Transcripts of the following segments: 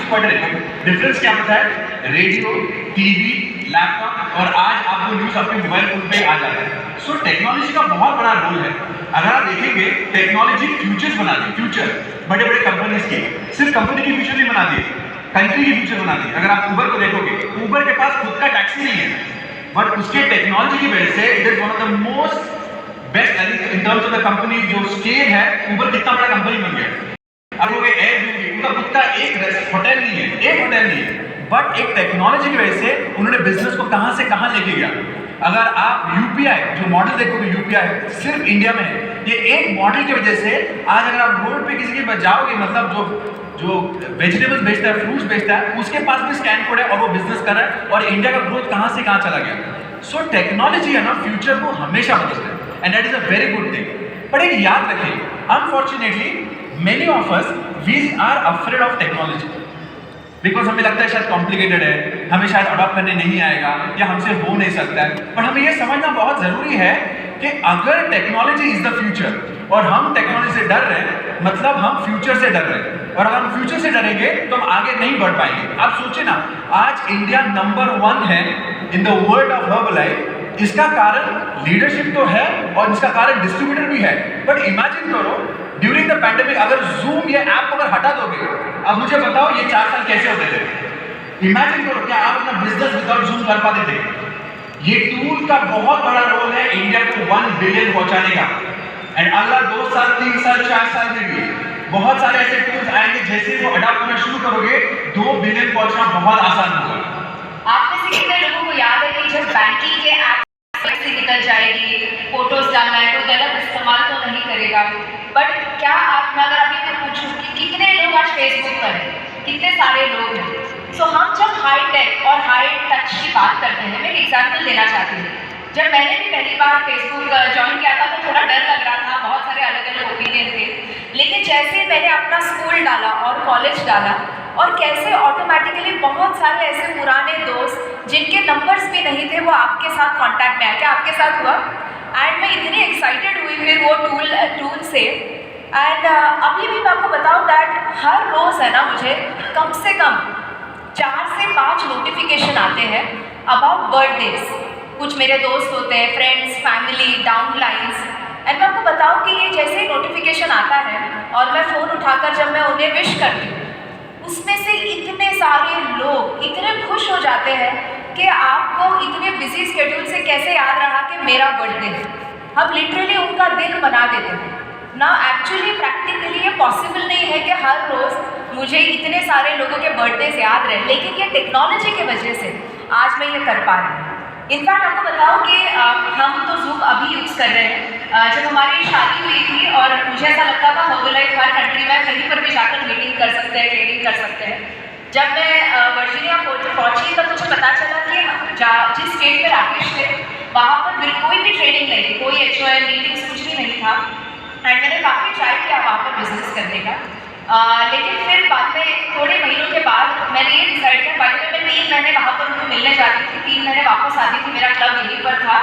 Difference क्या पता है? रेडियो, टीवी, लैपटॉप और आज आपको न्यूज़ आपके मोबाइल फोन पे आ जाता है। सो टेक्नोलॉजी का बहुत बड़ा रोल है। अगर आप देखेंगे टेक्नोलॉजी फ्यूचर्स बनाती है, फ्यूचर बड़े बड़े कंपनीज के, सिर्फ कंपनी की फ्यूचर नहीं बनाती है, कंट्री की फ्यूचर बनाती है। अगर आप उबर को देखोगे, उबर के पास खुद का टैक्सी नहीं है, बट उसके टेक्नोलॉजी की वजह से it is one of the most best in terms of the company. जो स्केल है, उबर कितना बड़ा कंपनी बन गया। अब लोग एयरबीएनबी, उनका खुद का एक होटल नहीं है, एक होटल नहीं है, बट एक टेक्नोलॉजी की वजह से उन्होंने बिजनेस को कहां से कहां लेके गया। अगर आप यूपीआई जो मॉडल देखोगे, यूपीआई सिर्फ इंडिया में है, ये एक मॉडल की वजह से आज अगर आप रोड पे किसी के पास जाओगे, मतलब जो वेजिटेबल्स बेचता है, फ्रूट्स बेचता है, उसके पास भी स्कैन कोड है और वो बिजनेस कर रहा है, और इंडिया का ग्रोथ कहां से कहां चला गया। सो टेक्नोलॉजी है ना, फ्यूचर को हमेशा बदलता है, and that is a very good thing. But एक याद रखिए, unfortunately many of us we are afraid of technology, because हमें लगता है शायद कॉम्प्लिकेटेड है, हमें शायद अडॉप्ट करने नहीं आएगा, या हमसे हो नहीं सकता है। पर हमें यह समझना बहुत जरूरी है कि अगर टेक्नोलॉजी इज द फ्यूचर और हम टेक्नोलॉजी से डर रहे हैं, मतलब हम फ्यूचर से डर रहे हैं, और अगर हम फ्यूचर से डरेंगे तो हम आगे नहीं बढ़ पाएंगे। आप सोचिए ना, आज इंडिया नंबर 1 है in the world of Herbalife. इसका कारण लीडरशिप तो है और इसका कारण डिस्ट्रीब्यूटर भी है। बट इमेजिन करो, ड्यूरिंग द पैंडेमिक अगर जूम या ऐप अगर हटा दोगे, अब मुझे बताओ ये 4 साल कैसे होते थे। इमेजिन करो, क्या आप अपना बिजनेस विदाउट जूम कर पाते थे? ये टूल का बहुत बड़ा रोल है इंडिया को 1 बिलियन पहुंचाने का। एंड अगला 2 साल, 3 साल, 4 साल में भी बहुत सारे ऐसे टूल्स आएंगे, जैसे वो अडॉप्ट करना शुरू करोगे, 2 बिलियन पहुंचना बहुत आसान होगा। आप में से कितने लोगों को याद है कि जब बैंकिंग के ऐप से निकल जाएगी, फोटोज डालना है, कोई गलत इस्तेमाल तो नहीं करेगा। बट क्या आज मैं अगर अभी पूछूं कि कितने लोग आज फेसबुक पर हैं, कितने सारे लोग हैं। सो हम जब हाई टेक और हाई टच की बात करते हैं, मैं एक एग्जाम्पल देना चाहती हूँ। जब मैंने भी पहली बार फेसबुक ज्वाइन किया था तो थोड़ा डर लग रहा था, बहुत सारे अलग अलग ओपिनियन थे। लेकिन जैसे मैंने अपना स्कूल डाला और कॉलेज डाला, और कैसे ऑटोमेटिकली बहुत सारे ऐसे पुराने दोस्त जिनके नंबर्स भी नहीं थे, वो आपके साथ कांटेक्ट में आए। क्या आपके साथ हुआ? एंड मैं इतनी एक्साइटेड हुई फिर वो टूल से। एंड अभी भी मैं आपको बताऊँ दैट हर रोज़ है ना, मुझे कम से कम 4 से 5 नोटिफिकेशन आते हैं अबाउट बर्थडेज। कुछ मेरे दोस्त होते हैं, फ्रेंड्स, फैमिली, डाउनलाइंस। एंड मैं आपको बताऊँ कि ये जैसे ही नोटिफिकेशन आता है और मैं फ़ोन उठाकर जब मैं उन्हें विश करती हूँ, उसमें से इतने सारे लोग इतने खुश हो जाते हैं कि आपको इतने बिजी स्केड्यूल से कैसे याद रहा कि मेरा बर्थडे है। हम लिटरली उनका दिन बना देते हैं ना। एक्चुअली प्रैक्टिकली ये पॉसिबल नहीं है कि हर रोज़ मुझे इतने सारे लोगों के बर्थडेज याद रहे, लेकिन ये टेक्नोलॉजी की वजह से आज मैं ये कर पा रही हूँ। इनफैक्ट आपको बताऊँ कि हम तो जूम अभी यूज़ कर रहे हैं। जब हमारी शादी हुई थी और मुझे ऐसा लगता था हर्बलाइफ हर कंट्री में कहीं पर भी जाकर मीटिंग कर सकते हैं, ट्रेनिंग कर सकते हैं। जब मैं वर्जीनिया पहुंची तब मुझे पता चला कि जिस स्टेट में राकेश थे वहाँ पर कोई भी ट्रेनिंग नहीं थी, कोई HOM मीटिंग्स कुछ भी नहीं था। एंड मैंने काफ़ी ट्राई किया वहाँ पर बिजनेस करने का, लेकिन फिर बाद में थोड़े महीनों के बाद मैंने ये डिसाइड किया। बाद में मैं 3 महीने वहाँ पर उनको मिलने जाती थी, 3 महीने वापस आती थी, मेरा क्लब यहीं पर था।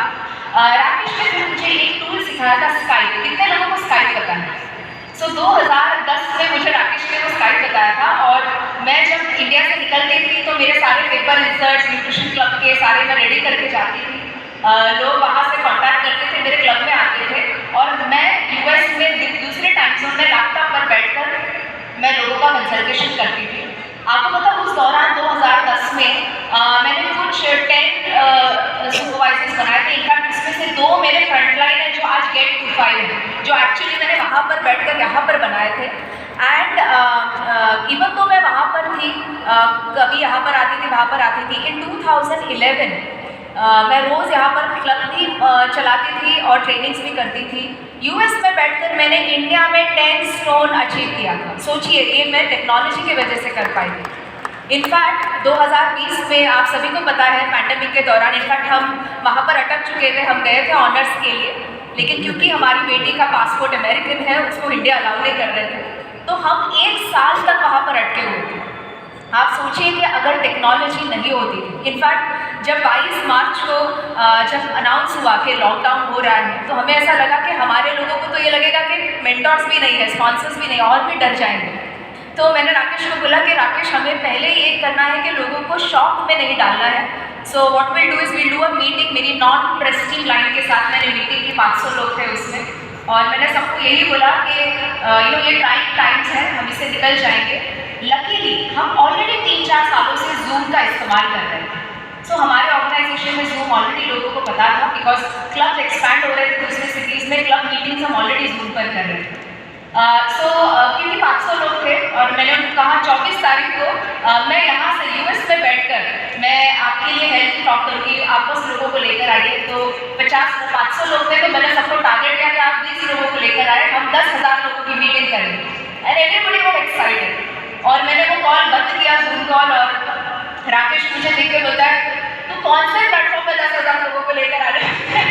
राकेश ने फिर मुझे एक टूल सिखाया था, स्काइप। कितने लोगों को स्काइप पता है? सो 2010 में मुझे राकेश ने वो स्काइप बताया था, और मैं जब इंडिया से निकलती थी तो मेरे सारे पेपर, रिसर्च, न्यूट्रिशन क्लब के सारे मैं रेडी करके जाती थी। लोग वहाँ से कांटेक्ट करते थे, मेरे क्लब में आते थे, और मैं US में दूसरे टाइम जोन में लैपटॉप पर बैठकर मैं लोगों का कंसल्टेशन करती थी। आपको पता, उस दौरान 2010 में मैंने कुछ 10 सुपरवाइजर्स बनाए थे। इनफैक्ट इसमें से 2 मेरे फ्रंटलाइन है जो आज गेट टू 5 है, जो एक्चुअली मैंने वहाँ पर बैठकर यहाँ पर बनाए थे। एंड इवन तो मैं वहाँ पर थी, कभी यहाँ पर आती थी, वहाँ पर आती थी। इन 2011 मैं रोज़ यहाँ पर क्लब भी चलाती थी और ट्रेनिंग्स भी करती थी। US में बैठकर मैंने इंडिया में 10 स्टोन अचीव किया था। सोचिए, ये मैं टेक्नोलॉजी की वजह से कर पाई थी। इनफैक्ट 2020 में आप सभी को पता है, पैंडेमिक के दौरान इनफैक्ट हम वहाँ पर अटक चुके थे। हम गए थे ऑनर्स के लिए, लेकिन क्योंकि हमारी बेटी का पासपोर्ट अमेरिकन है, उसको इंडिया अलाउ नहीं कर रहे थे, तो हम 1 साल तक वहाँ पर अटके हुए थे। आप सोचिए कि अगर टेक्नोलॉजी नहीं होती थी। इनफैक्ट जब 22 मार्च को जब अनाउंस हुआ कि लॉकडाउन हो रहा है, तो हमें ऐसा लगा कि हमारे लोगों को तो ये लगेगा कि मेंटर्स भी नहीं है, स्पॉन्सर्स भी नहीं, और भी डर जाएंगे। तो मैंने राकेश को बोला कि राकेश हमें पहले ये करना है कि लोगों को शॉक में नहीं डालना है। So what will do is will do a meeting, मेरी नॉन प्रेस्टिंग लाइन के साथ मैंने मीटिंग की, 500 लोग थे उसमें, और मैंने सबको यही बोला कि ये ट्राइंग टाइम्स है, हम इससे निकल जाएंगे। लकीली हम ऑलरेडी 3-4 सालों से जूम का इस्तेमाल कर रहे थे। सो हमारे ऑर्गेनाइजेशन में जूम ऑलरेडी लोगों को पता था, बिकॉज क्लब एक्सपैंड हो रहे थे दूसरे सिटीज़ में, क्लब मीटिंग्स हम ऑलरेडी जूम पर कर रहे थे। क्योंकि 500 लोग थे और मैंने उनको कहा 24 तारीख को मैं यहाँ से यूएस में बैठकर मैं आपके लिए हेल्थ टॉक करूँगी, आप बस लोगों को लेकर आइए। तो 500 लोग थे, तो मैंने सबको टारगेट किया कि आप 20 लोगों को लेकर आए, हम 10,000 लोगों की मीटिंग करेंगे। And everybody was excited. और मैंने वो कॉल बंद किया, जूम कॉल, और राकेश मुझे देख के बोलता है तो कौन से प्लेटफॉर्म पर 10,000 लोगों को लेकर आ रहे हैं?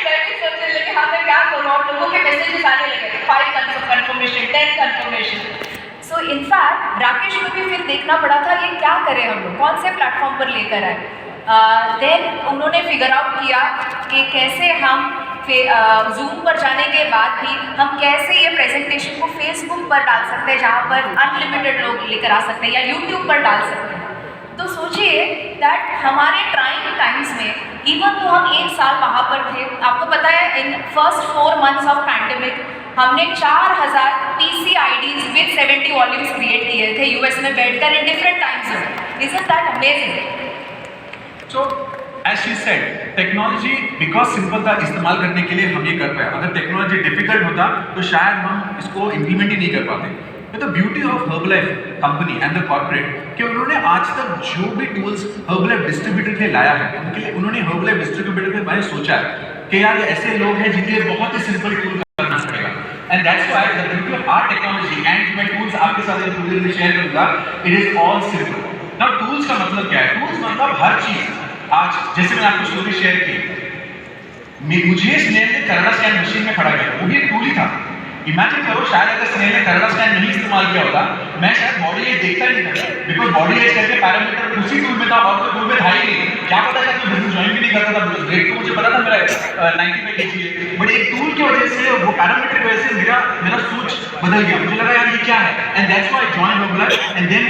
मैं भी सोचने लगी हाँ मैं क्या करूँ, और लोगों के मैसेजेस आने लगे, 5 confirmation, 10 confirmation. So in fact Rakesh को भी फिर देखना पड़ा था ये क्या करें हम लोग, कौन से प्लेटफॉर्म पर लेकर आए। देन उन्होंने फिगर आउट किया कि कैसे हम जूम पर जाने के बाद भी हम कैसे ये प्रेजेंटेशन को फेसबुक पर डाल सकते हैं, जहाँ पर अनलिमिटेड लोग लेकर आ सकते हैं, या यूट्यूब पर डाल सकते हैं। तो सोचिए दैट हमारे ट्राइंग टाइम्स में इवन तो हम 1 साल वहाँ पर थे, आपको पता है in first 4 months of pandemic हमने 4000 PC IDs with 70 volumes create किए थे यूएस में बैठकर इन डिफरेंट टाइम्स में। Isn't that amazing? So, as she said, technology because simple था इस्तेमाल करने के लिए हम ये कर पाए। अगर टेक्नोलॉजी डिफिकल्ट होता तो शायद हम इसको इम्प्लीमेंट ही नहीं कर पाते। The beauty of Herbalife company and the corporate कि उन्होंने आज तक जो भी टूल्स हर्बलाइफ डिस्ट्रीब्यूटर के लिए लाया है, उनके लिए उन्होंने हर्बलाइफ डिस्ट्रीब्यूटर के बारे में सोचा है कि यार ये ऐसे लोग हैं जिनके लिए बहुत ही सिंपल टूल करना पड़ेगा। And that's why the beauty of our technology and मैं टूल्स आपके साथ थोड़ी देर में शेयर करूंगा, it is all simple. Now tools का मतलब क्या है? टूल्स मतलब हर चीज। आज जैसे मैंने आपको स्टोरी शेयर की, मुझे स्नेह ने कनाडा स्कैन मशीन में खड़ा किया, वो भी एक टूल ही था। इमेजिन करो शायद अगर स्नेह ने कनाडा स्कैन नहीं इस्तेमाल किया होता, मैं शायद बॉडी एज देखता ही नहीं था, बिकॉज बॉडी एज करके पैरामीटर उसी टूल में था और तो टूल में था ही नहीं। क्या पता था कि बिजनेस ज्वाइन भी नहीं करता था, बिकॉज वेट तो मुझे पता था मेरा 95 kg है, बट एक टूल की वजह से, वो पैरामीटर की वजह से मेरा सोच बदल गया। मुझे लगा यार ये क्या है, and that's why I joined Herbalife and then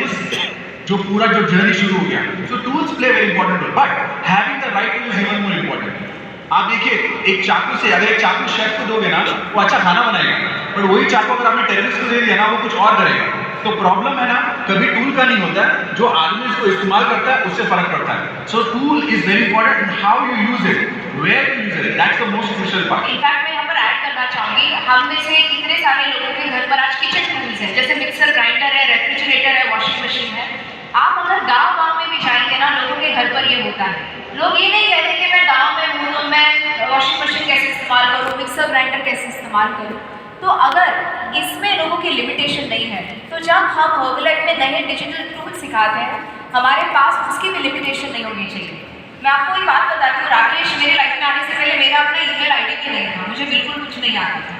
जो पूरा जो जर्नी शुरू हो गया। So tools play very important role, but having the right tools even more important. आप देखिए एक चाकू से, अगर एक चाकू शेफ को दोगे ना वो अच्छा खाना बनाएगा, पर वही चाकू अगर आपने टेररिस्ट को दे दिया ना वो कुछ और करेगा। तो प्रॉब्लम है ना, कभी टूल का नहीं होता है, जो आदमी इसको इस्तेमाल करता है उससे फर्क पड़ता है। So tool is very important and how you use it, where you use it, that's the most crucial part. In fact मैं यहाँ पर ऐड करना चाहूँगी, हम में से कितने सारे लोगों के घर पर आज किचन टूल्स हैं, जैसे मिक्सर ग्राइंडर है, रेफ्रिजरेटर है, वॉशिंग मशीन है। आप अगर गाँव में भी जाएंगे ना, लोगों के घर पर ये होता है। लोग ये नहीं कहते कि मैं गाँव में हूँ तो मैं वॉशिंग मशीन कैसे इस्तेमाल करूँ, मिक्सर ग्राइंडर कैसे इस्तेमाल करूँ। तो अगर इसमें लोगों की लिमिटेशन नहीं है, तो जब हम हर्बलाइफ में नए डिजिटल टूल सिखाते हैं, हमारे पास उसकी भी लिमिटेशन नहीं होनी चाहिए। मैं आपको एक बात बताती हूँ, राकेश मेरे लाइफ में आने से पहले मेरा अपना ईमेल आईडी भी नहीं था, मुझे बिल्कुल कुछ नहीं आता था।